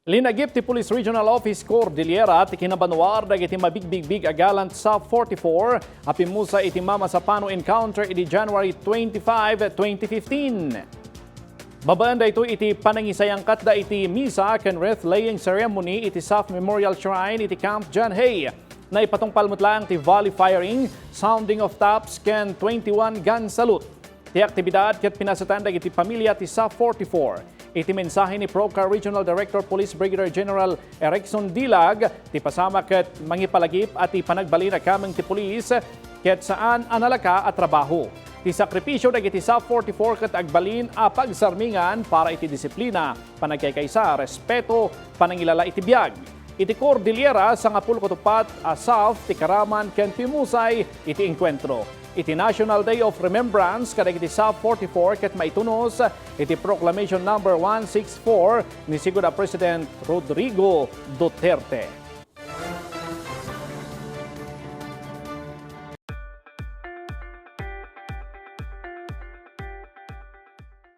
Linagip ti Police Regional Office Cordillera ti Kinabanuar dagiti mabigbig agalant sa 44 apimusa iti mama sa pano encounter iti January 25, 2015. Babaan ito iti panangisayang katda iti misa ken wreath laying ceremony iti SAF Memorial Shrine iti Camp John Hay. Na ipatungpalmot lang ti volley firing, sounding of tops ken 21 gun salute. Ti aktibidad ket pinasatan dagiti pamilya ti SAF 44. Iti mensahe ni PROCAR Regional Director Police Brigadier General Erickson Dilag, ti pasama ket mangipalagip at ipanagbalina kameng ti pulis ket saan analaka at trabaho. Ti sakripisyo dagiti SAF 44 ket agbalin a pagsarmingan para iti disiplina, panagkaykaysa, respeto, panangilala iti biag. Iti Cordillera sa ngapul katupat a SAF ti Karaman ken Pimusay iti enkwentro. Iti National Day of Remembrance kadagiti SAF 44 ket maitunos iti Proclamation number 164 ni Sigura President Rodrigo Duterte.